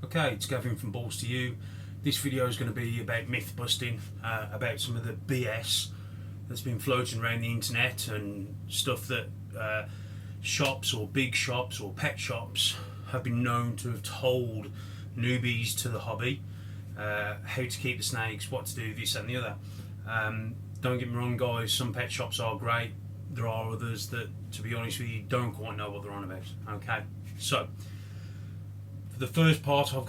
Okay, it's Gavin from Balls to You. This video is going to be about myth busting, about some of the BS that's been floating around the internet and stuff that shops or big shops or pet shops have been known to have told newbies to the hobby how to keep the snakes, what to do, this and the other. Don't get me wrong, guys, some pet shops are great. There are others that, to be honest with you, don't quite know what they're on about. Okay, so for the first part, I've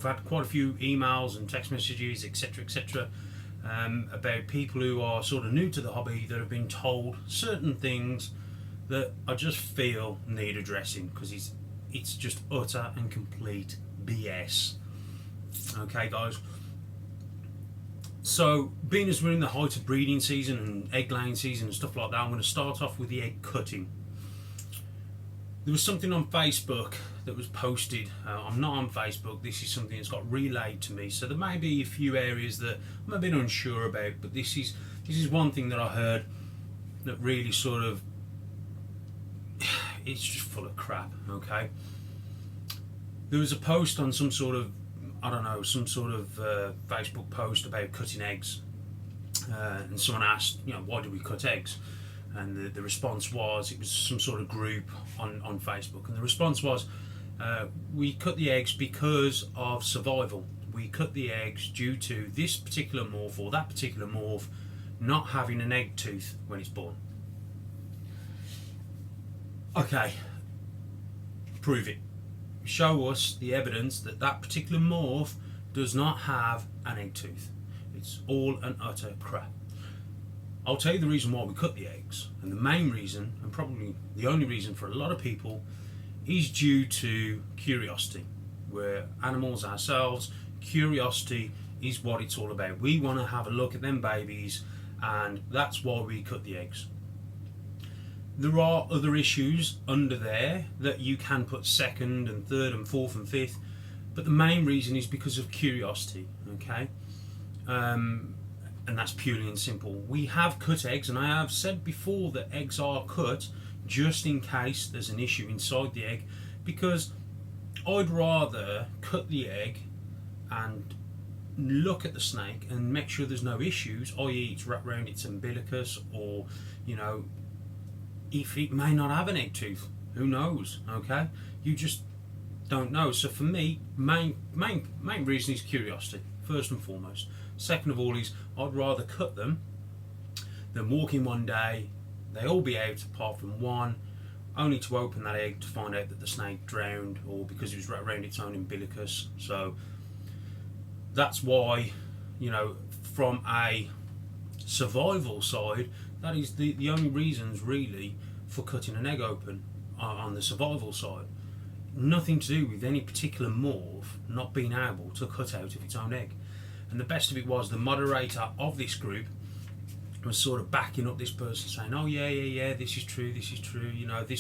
had quite a few emails and text messages, etc., about people who are sort of new to the hobby that have been told certain things that I just feel need addressing, because it's just utter and complete BS. Okay, guys. So, being as we're in the height of breeding season and egg laying season and stuff like that, I'm going to start off with the egg cutting. There was something on Facebook that was posted. I'm not on Facebook. This is something that's got relayed to me. So there may be a few areas that I'm a bit unsure about, but this is one thing that I heard that really sort of, it's just full of crap. Okay. There was a post on some sort of, Facebook post about cutting eggs, and someone asked, why do we cut eggs? And the response was, it was some sort of group on Facebook, and the response was, we cut the eggs because of survival. We cut the eggs due to this particular morph or that particular morph not having an egg tooth when it's born. Okay, prove it. Show us the evidence that that particular morph does not have an egg tooth. It's all an utter crap. I'll tell you the reason why we cut the eggs, and the main reason, and probably the only reason for a lot of people, is due to curiosity. We're animals ourselves. Curiosity is what it's all about. We want to have a look at them babies, and that's why we cut the eggs. There are other issues under there that you can put second and third and fourth and fifth, but the main reason is because of curiosity. Okay, and that's purely and simple. We have cut eggs, and I have said before that eggs are cut just in case there's an issue inside the egg, because I'd rather cut the egg and look at the snake and make sure there's no issues, i.e. it's wrapped around its umbilicus, or if it may not have an egg tooth, who knows? Okay, you just don't know. So for me, main reason is curiosity, first and foremost. Second of all is, I'd rather cut them than walk in one day, they all be out apart from one, only to open that egg to find out that the snake drowned, or because it was wrapped around its own umbilicus. So that's why, from a survival side, that is the only reasons really for cutting an egg open on the survival side. Nothing to do with any particular morph not being able to cut out of its own egg. And the best of it was, the moderator of this group was sort of backing up this person, saying, oh yeah, this is true, this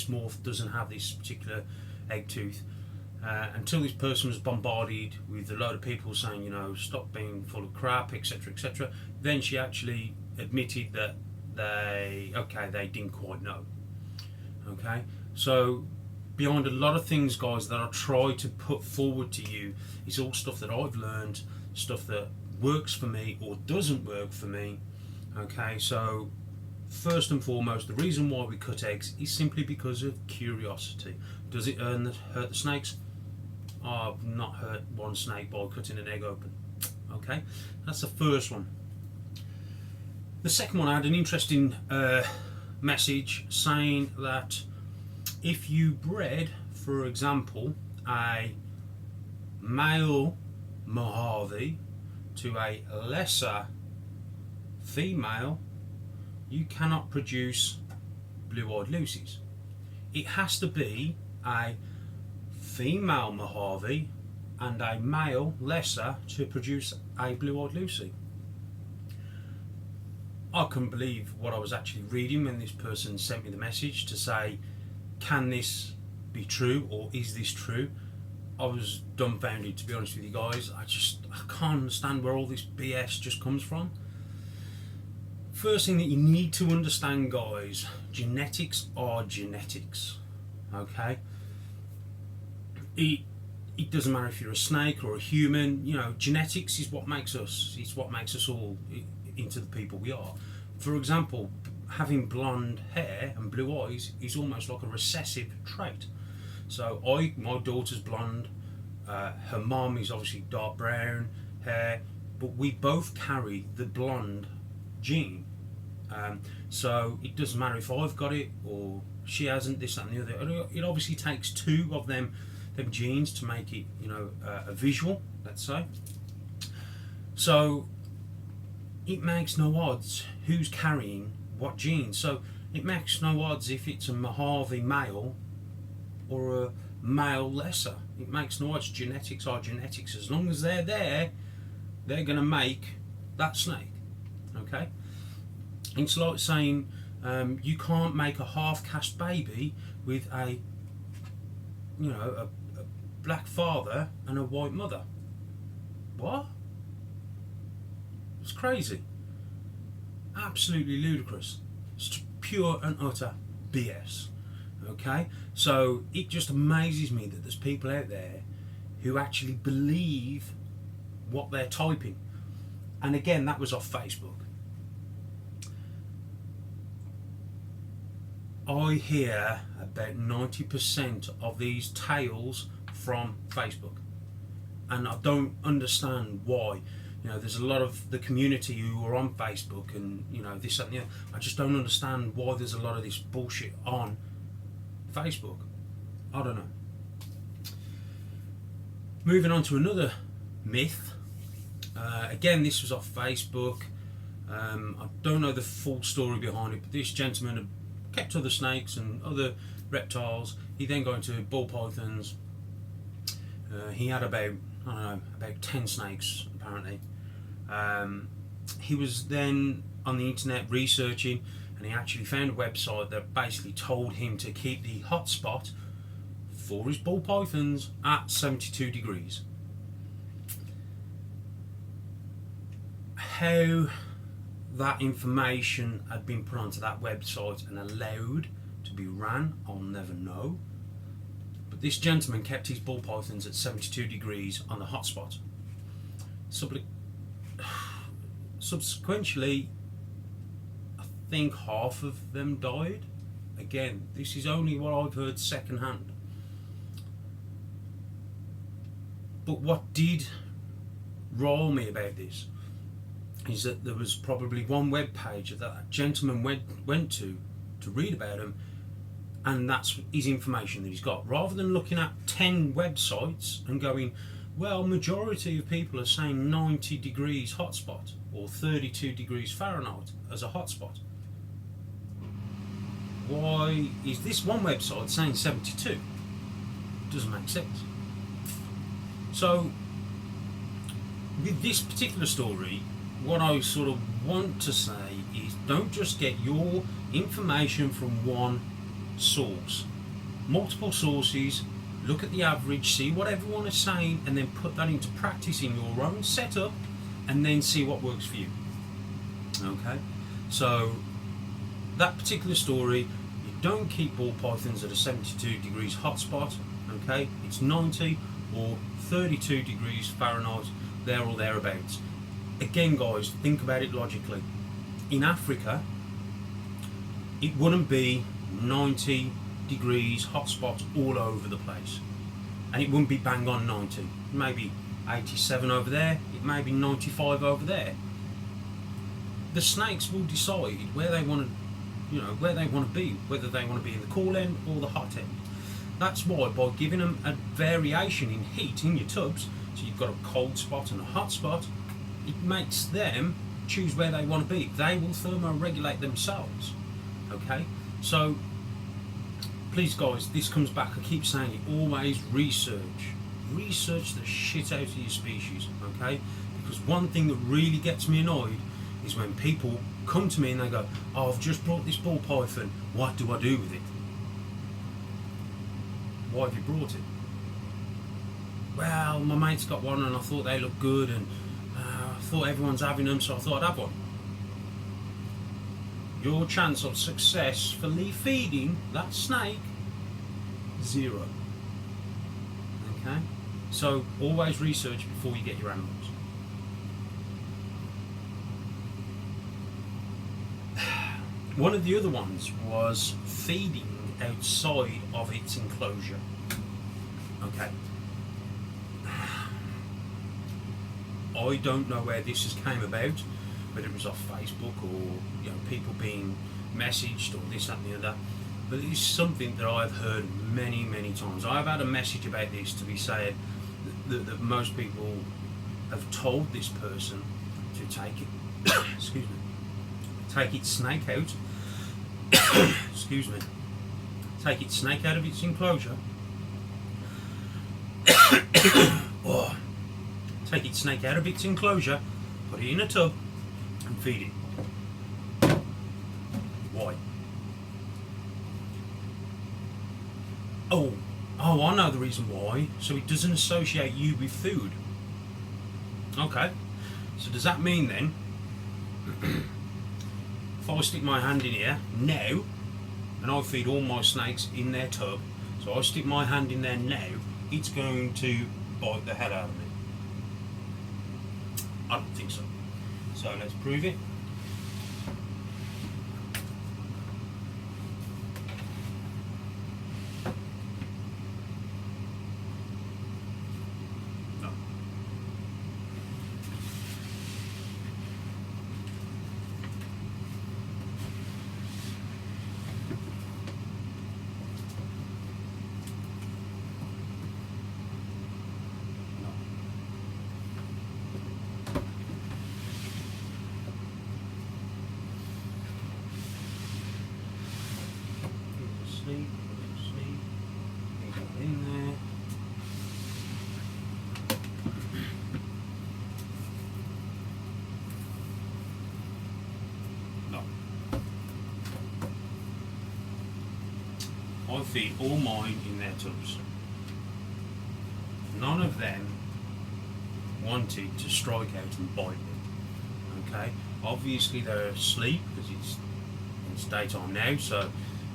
morph doesn't have this particular egg tooth. Until this person was bombarded with a load of people saying, stop being full of crap, etc. Then she actually admitted that they didn't quite know. Okay, so behind a lot of things, guys, that I try to put forward to you is all stuff that I've learned, stuff that works for me or doesn't work for me. Okay, so first and foremost, the reason why we cut eggs is simply because of curiosity. Does it hurt the snakes? I've not hurt one snake by cutting an egg open. Okay, that's the first one. The second one, I had an interesting message saying that if you bred, for example, a male Mojave to a lesser female, you cannot produce blue-eyed Lucies. It has to be a female Mojave and a male lesser to produce a blue-eyed Lucy. I couldn't believe what I was actually reading when this person sent me the message to say, can this be true, or is this true? I was dumbfounded, to be honest with you guys. I can't understand where all this BS just comes from. First thing that you need to understand, guys, genetics are genetics. Okay? it doesn't matter if you're a snake or a human. You know, genetics is what makes us. It's what makes us all into the people we are. For example, having blonde hair and blue eyes is almost like a recessive trait. So my daughter's blonde. Her mum is obviously dark brown hair, but we both carry the blonde gene. So it doesn't matter if I've got it or she hasn't, this, that and the other. It obviously takes two of them genes to make it, you know, a visual, let's say. So it makes no odds who's carrying what genes. So it makes no odds if it's a Mojave male or a male lesser. It makes no odds. Genetics are genetics. As long as they're there, they're going to make that snake. Okay? It's like saying you can't make a half-caste baby with a black father and a white mother. What? It's crazy. Absolutely ludicrous. It's pure and utter BS. Okay? So it just amazes me that there's people out there who actually believe what they're typing. And again, that was off Facebook. I hear about 90% of these tales from Facebook, and I don't understand why. You know, there's a lot of the community who are on Facebook, and you know, this and the other. I just don't understand why there's a lot of this bullshit on Facebook. I don't know. Moving on to another myth. Again, this was off Facebook. I don't know the full story behind it, but this gentleman had kept other snakes and other reptiles. He then got into ball pythons. He had about 10 snakes apparently. He was then on the internet researching, and he actually found a website that basically told him to keep the hotspot for his ball pythons at 72 degrees. How that information had been put onto that website and allowed to be ran, I'll never know. But this gentleman kept his ball pythons at 72 degrees on the hotspot. Subsequently, I think half of them died. Again, this is only what I've heard secondhand. But what did roil me about this is that there was probably one web page that gentleman went to read about him, and that's his information that he's got. Rather than looking at 10 websites and going, well, majority of people are saying 90 degrees hotspot or 32 degrees Fahrenheit as a hotspot. Why is this one website saying 72? Doesn't make sense. So with this particular story, what I sort of want to say is, don't just get your information from one source. Multiple sources, look at the average, see what everyone is saying, and then put that into practice in your own setup, and then see what works for you. Okay? So that particular story, you don't keep ball pythons at a 72 degrees hotspot. Okay? It's 90 or 32 degrees Fahrenheit, there or thereabouts. Again, guys, think about it logically. In Africa, it wouldn't be 90 degrees hotspot all over the place, and it wouldn't be bang on 90. Maybe 87 over there, it may be 95 over there. The snakes will decide where they want to be, whether they want to be in the cool end or the hot end. That's why, by giving them a variation in heat in your tubs, so you've got a cold spot and a hot spot, it makes them choose where they want to be. They will thermoregulate themselves. Okay? So, please guys, this comes back, I keep saying it, always research. Research the shit out of your species, okay? Because one thing that really gets me annoyed is when people come to me and they go, oh, I've just brought this ball python, what do I do with it? Why have you brought it? Well, my mate's got one and I thought they looked good, and I thought everyone's having them, so I thought I'd have one. Your chance of successfully feeding that snake, 0. Okay? So always research before you get your animals. One of the other ones was feeding outside of its enclosure. Okay. I don't know where this has came about, whether it was off Facebook or people being messaged or this, that and the other. But it's something that I've heard many, many times. I've had a message about this to be saying that most people have told this person to take it, excuse me, take its snake out, excuse me, take its snake out of its enclosure, oh, take its snake out of its enclosure, put it in a tub, and feed it. Why? Oh, I know the reason why. So it doesn't associate you with food. Okay. So does that mean then, if I stick my hand in here now, and I feed all my snakes in their tub, so I stick my hand in there now, it's going to bite the hell out of me? I don't think so. So let's prove it. Sleep, in there. No. I feed all mine in their tubs. None of them wanted to strike out and bite me. Okay? Obviously they're asleep because it's daytime now, so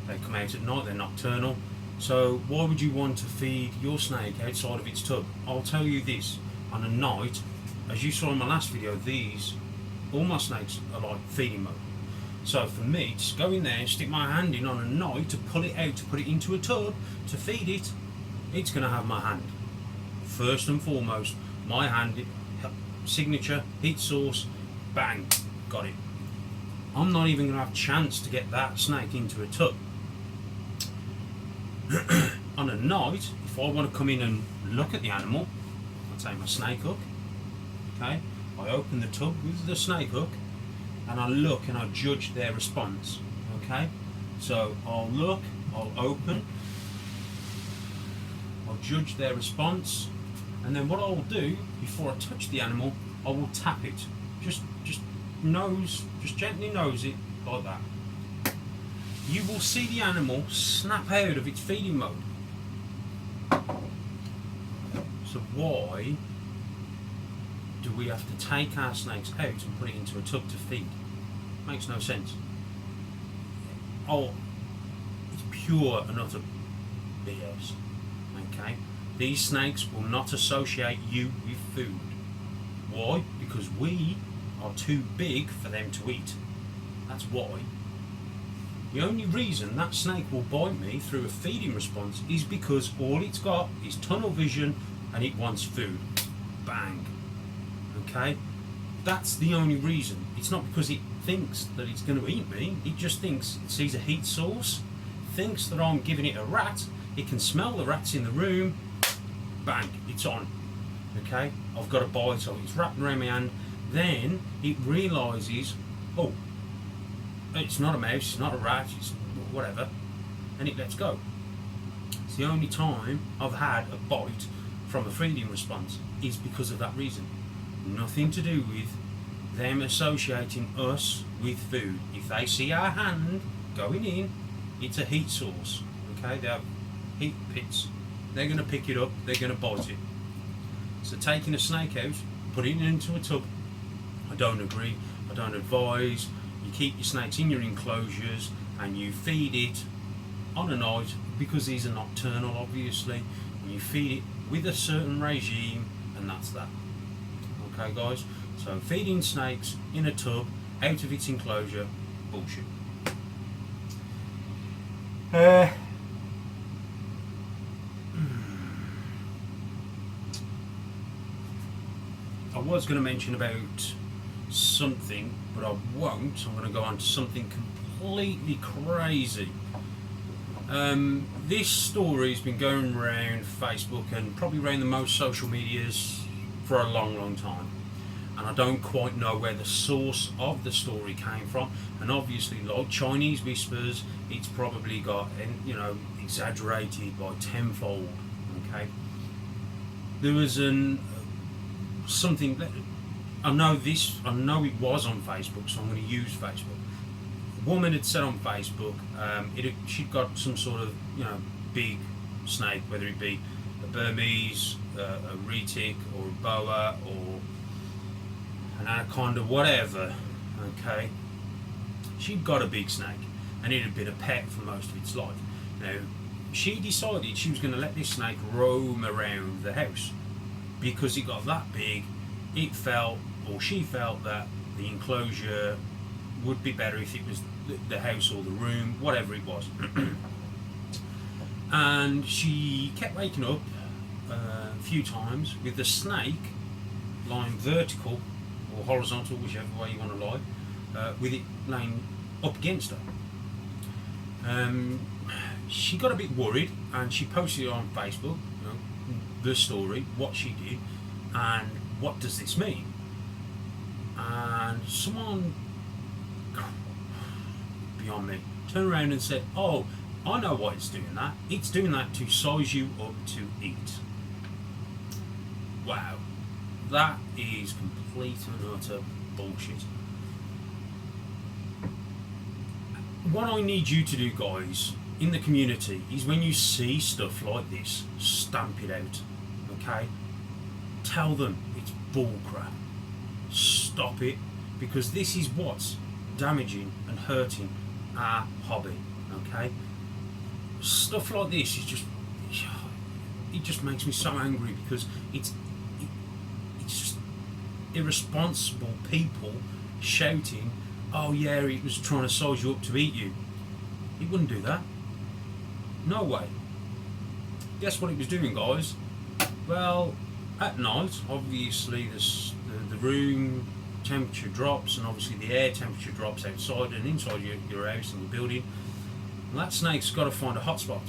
they come out at night, they're nocturnal. So why would you want to feed your snake outside of its tub? I'll tell you this, on a night, as you saw in my last video, all my snakes are like feeding mode. So for me to go in there and stick my hand in on a night to pull it out, to put it into a tub, to feed it, it's going to have my hand. First and foremost, my hand, signature, heat source, bang, got it. I'm not even going to have a chance to get that snake into a tub. On a night, if I want to come in and look at the animal, I take my snake hook, okay, I open the tub with the snake hook, and I look and I judge their response, okay. So I'll look, I'll open, I'll judge their response, and then what I'll do before I touch the animal, I will tap it, just gently nose it like that. You will see the animal snap out of its feeding mode. So why do we have to take our snakes out and put it into a tub to feed? Makes no sense. Oh, it's pure and utter BS. Okay? These snakes will not associate you with food. Why? Because we are too big for them to eat. That's why. The only reason that snake will bite me through a feeding response is because all it's got is tunnel vision and it wants food. Bang. Okay? That's the only reason. It's not because it thinks that it's going to eat me. It just thinks, it sees a heat source, thinks that I'm giving it a rat, it can smell the rats in the room, bang, it's on. Okay? I've got a bite, so it's wrapped around my hand. Then it realises, oh, it's not a mouse, it's not a rat, it's whatever, and it lets go. It's the only time I've had a bite from a feeding response is because of that reason. Nothing to do with them associating us with food. If they see our hand going in, it's a heat source. Okay, they have heat pits. They're going to pick it up, they're going to bite it. So taking a snake out, putting it into a tub, I don't agree, I don't advise. You keep your snakes in your enclosures and you feed it on a night, because these are nocturnal obviously, and you feed it with a certain regime, and that's that. Okay, guys? So feeding snakes in a tub, out of its enclosure, bullshit. I was going to mention about something, but I won't. I'm going to go on to something completely crazy. This story's been going around Facebook and probably around the most social medias for a long time, and I don't quite know where the source of the story came from. And obviously, like Chinese whispers, it's probably got, exaggerated by tenfold. Okay, there was something that I know it was on Facebook, so I'm going to use Facebook. A woman had said on Facebook, she'd got some sort of big snake, whether it be a Burmese, a retic, or a boa, or an anaconda, whatever. Okay, she'd got a big snake, and it had been a pet for most of its life. Now, she decided she was going to let this snake roam around the house because it got that big. She felt that the enclosure would be better if it was the house or the room, whatever it was. And she kept waking up a few times with the snake lying vertical or horizontal, whichever way you want to lie, with it laying up against her. She got a bit worried, and she posted it on Facebook, the story, what she did, and what does this mean. And someone, beyond me, turned around and said, "Oh, I know why it's doing that. It's doing that to size you up to eat." Wow, that is complete and utter bullshit. What I need you to do, guys, in the community, is when you see stuff like this, stamp it out. Okay? Tell them it's bullcrap. Stop it, because this is what's damaging and hurting our hobby. Okay? Stuff like this is it just makes me so angry, because it's just irresponsible people shouting, "Oh yeah, it was trying to size you up to eat you." It wouldn't do that. No way. Guess what it was doing, guys? Well, at night, obviously the room temperature drops, and obviously the air temperature drops outside and inside your house and your building. And that snake's got to find a hot spot.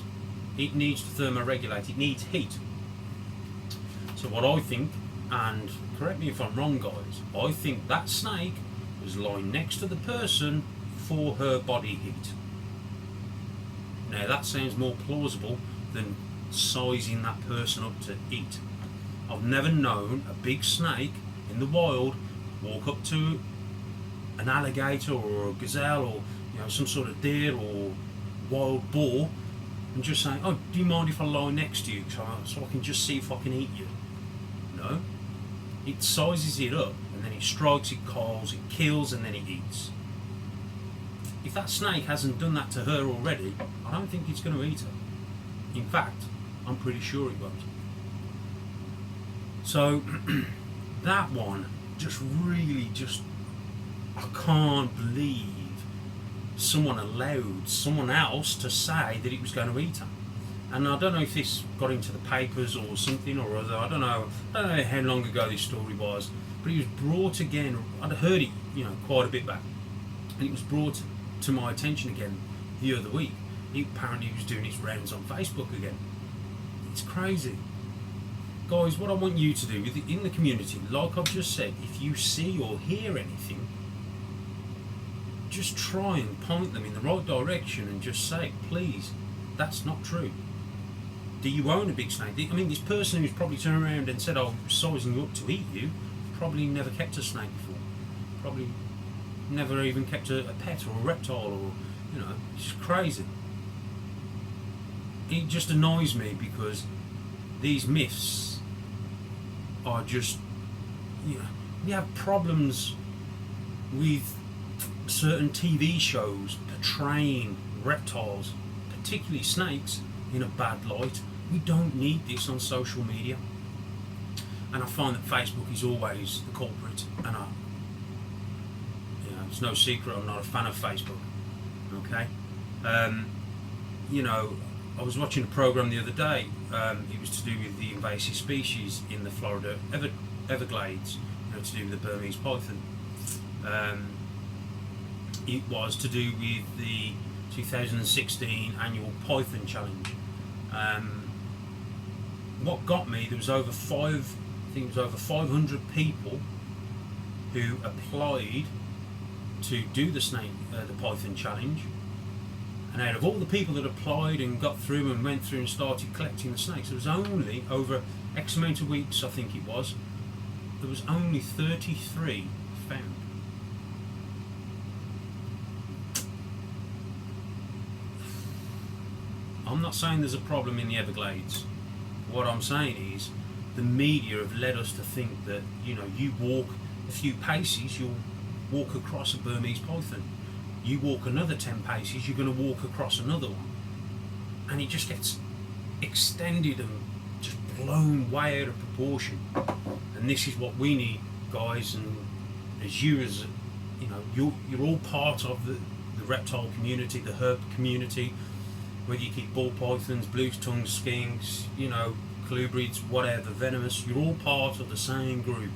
It needs to thermoregulate. It needs heat. So what I think, and correct me if I'm wrong, guys, I think that snake was lying next to the person for her body heat. Now that sounds more plausible than sizing that person up to eat. I've never known a big snake in the wild walk up to an alligator or a gazelle or some sort of deer or wild boar and just saying, "Oh, do you mind if I lie next to you so I can just see if I can eat you?" No. It sizes it up, and then it strikes, it calls, it kills, and then it eats. If that snake hasn't done that to her already, I don't think it's going to eat her. In fact, I'm pretty sure it won't. So, that one I can't believe someone allowed someone else to say that it was going to eat her. And I don't know if this got into the papers or something or other. I don't know how long ago this story was, but it was brought again. I'd heard it, quite a bit back, and it was brought to my attention again the other week. Apparently, he was doing its rounds on Facebook again. It's crazy, guys. What I want you to do in the community, like I've just said, if you see or hear anything, just try and point them in the right direction and just say, "Please, that's not true. Do you own a big snake?" I mean, this person who's probably turned around and said, "Oh, sizing you up to eat you," probably never kept a snake before. Probably never even kept a pet or a reptile, or it's just crazy. It just annoys me because these myths are just, we have problems with certain TV shows portraying reptiles, particularly snakes, in a bad light, We don't need this on social media. And I find that Facebook is always the culprit. And it's no secret I'm not a fan of Facebook. Okay, I was watching a program the other day. It was to do with the invasive species in the Florida Everglades. To do with the Burmese python. It was to do with the 2016 annual Python Challenge. What got me, there was over 500 people who applied to do the Python Challenge, and out of all the people that applied and got through and went through and started collecting the snakes, there was only, over X amount of weeks I think it was, there was only 33 found. I'm not saying there's a problem in the Everglades. What I'm saying is the media have led us to think that, you walk a few paces, you'll walk across a Burmese python. You walk another 10 paces, you're going to walk across another one. And it just gets extended and just blown way out of proportion. And this is what we need, guys, and as you're all part of the reptile community, the herp community, whether you keep ball pythons, blue tongues, skinks, colubrids, whatever, venomous, you're all part of the same group.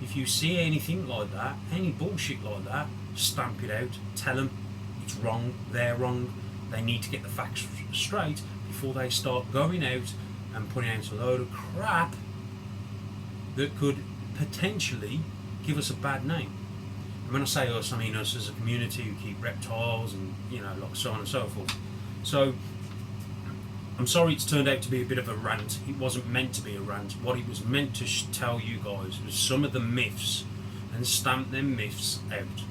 If you see anything like that, any bullshit like that, stamp it out, tell them it's wrong, they're wrong, they need to get the facts straight before they start going out and putting out a load of crap that could potentially give us a bad name. And when I say us, I mean us as a community who keep reptiles and, like so on and so forth. So, I'm sorry it's turned out to be a bit of a rant. It wasn't meant to be a rant. What it was meant to tell you guys was some of the myths and stamp them myths out.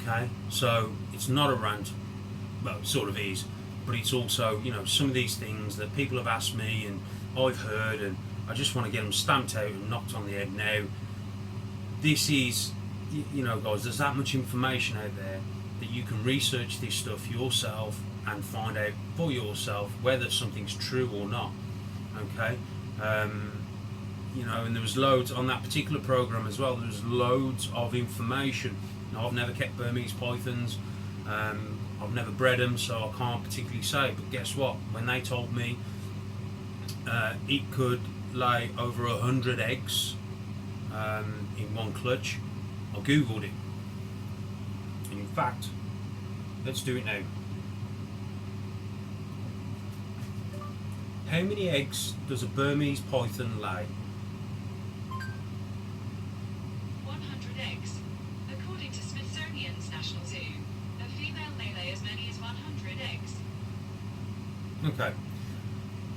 Okay? So, it's not a rant. Well, it sort of is. But it's also, some of these things that people have asked me and I've heard, and I just want to get them stamped out and knocked on the head now. This is, guys, there's that much information out there that you can research this stuff yourself and find out for yourself whether something's true or not. Okay, and there was loads on that particular program as well. There was loads of information. I've never kept Burmese pythons. I've never bred them, so I can't particularly say. But guess what? When they told me it could lay over 100 eggs in one clutch, I googled it. And in fact, let's do it now. How many eggs does a Burmese python lay? 100 eggs. According to Smithsonian's National Zoo, a female may lay as many as 100 eggs. Okay,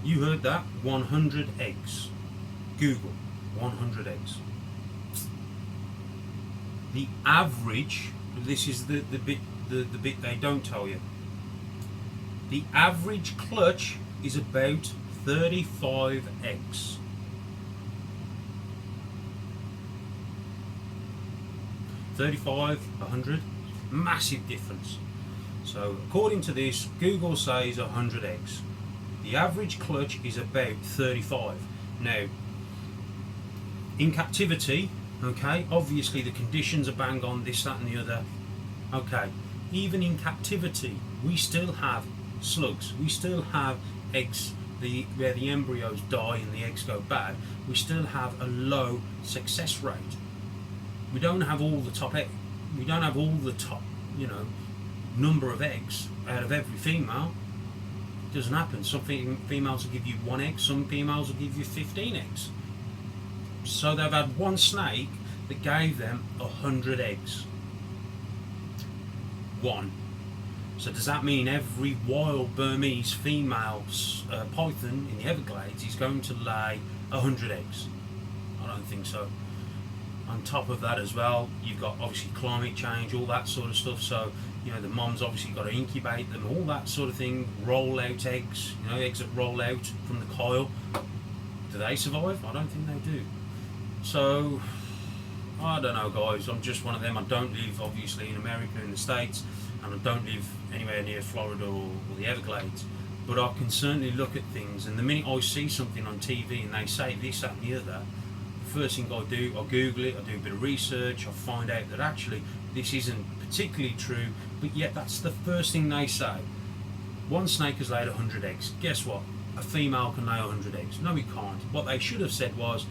you heard that, 100 eggs. Google, 100 eggs. The average, this is the bit they don't tell you. The average clutch is about 35 eggs. 35, 100, massive difference. So according to this, Google says 100 eggs. The average clutch is about 35. Now, in captivity, okay, obviously the conditions are bang on, this, that and the other. Okay, even in captivity, we still have slugs. We still have eggs where the embryos die and the eggs go bad. We still have a low success rate. We don't have all the top number of eggs out of every female. It doesn't happen. Some females will give you 1 egg, some females will give you 15 eggs. So they've had one snake that gave them 100 eggs. One. So does that mean every wild Burmese female python in the Everglades is going to lay 100 eggs? I don't think so. On top of that as well, you've got obviously climate change, all that sort of stuff. So, the mom's obviously got to incubate them, all that sort of thing. Roll out eggs, eggs that roll out from the coil. Do they survive? I don't think they do. So, I don't know, guys. I'm just one of them. I don't live obviously in America, in the States, and I don't live anywhere near Florida or the Everglades. but I can certainly look at things, and the minute I see something on TV and they say this, that and the other, the first thing I do, I Google it, I do a bit of research, I find out that actually this isn't particularly true, but yet that's the first thing they say. One snake has laid 100 eggs. Guess what? A female can lay 100 eggs. No, it can't. What they should have said was,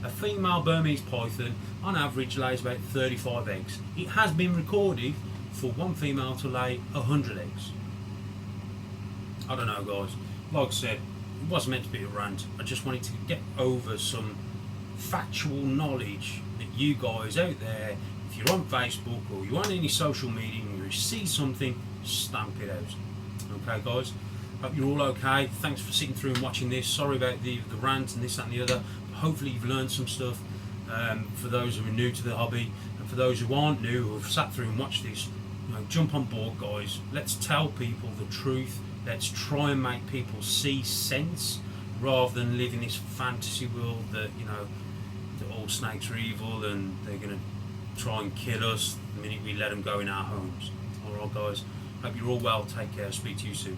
a female Burmese python on average lays about 35 eggs. It has been recorded for one female to lay 100 eggs. I don't know, guys. Like I said, it wasn't meant to be a rant. I just wanted to get over some factual knowledge that you guys out there, if you're on Facebook or you're on any social media and you see something, stamp it out. Okay, guys? Hope you're all okay. Thanks for sitting through and watching this. Sorry about the rant and this, that and the other. But hopefully you've learned some stuff for those who are new to the hobby, and for those who aren't new, who have sat through and watched this, jump on board, guys. Let's tell people the truth. Let's try and make people see sense rather than live in this fantasy world that, that all snakes are evil and they're going to try and kill us the minute we let them go in our homes. Alright, guys. Hope you're all well. Take care. Speak to you soon.